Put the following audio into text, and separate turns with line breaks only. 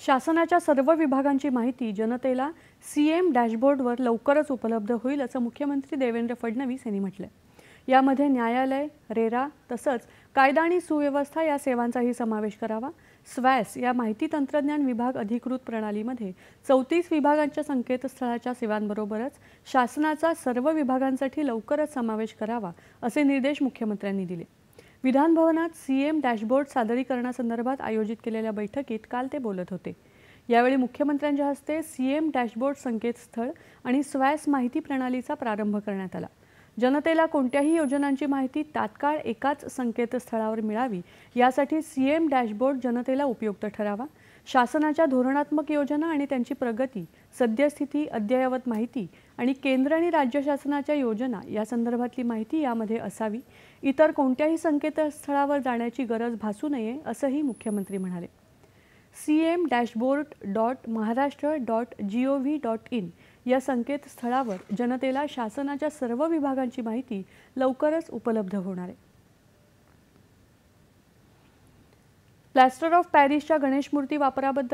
शासनाच्या सर्व विभागांची माहिती जनतेला सीएम डॅशबोर्डवर लवकरच उपलब्ध होईल असं मुख्यमंत्री देवेंद्र फडणवीस यांनी म्हटलं। यामध्ये न्यायालय, रेरा तसंच कायदा आणि सुव्यवस्था या सेवांचाही समावेश करावा। स्वॅस या माहिती तंत्रज्ञान विभाग अधिकृत प्रणालीमध्ये 34 विभागांच्या संकेतस्थळाच्या सेवांबरोबरच शासनाचा सर्व विभागांसाठी लवकरच समावेश करावा असे निर्देश मुख्यमंत्र्यांनी दिले। विधान भवनात सीएम डॅशबोर्ड सादरीकरणासंदर्भात आयोजित केलेल्या बैठकीत काल ते बोलत होते। यावेळी मुख्यमंत्र्यांच्या हस्ते सीएम डॅशबोर्ड संकेतस्थळ आणि स्वॅस माहिती प्रणालीचा प्रारंभ करण्यात आला। जनतेला कोणत्याही योजनांची माहिती तात्काळ एकाच संकेतस्थळावर मिळावी यासाठी सीएम डॅशबोर्ड जनतेला उपयुक्त ठरावा। शासनाच्या धोरणात्मक योजना आणि त्यांची प्रगती, सद्यस्थिती, अद्ययावत माहिती आणि केंद्र आणि राज्य शासनाच्या योजना या संदर्भातली माहिती यामध्ये असावी। इतर कोणत्याही संकेतस्थळावर जाण्याची गरज भासू नये असंही मुख्यमंत्री म्हणाले। cm-dashboard.maharashtra.gov.in या संकेतस्थळावर जनतेला शासनाच्या सर्व विभागांची माहिती लवकरच उपलब्ध होणार आहे। प्लास्टर ऑफ पॅरिसच्या गणेश मूर्ती वापराबद्दल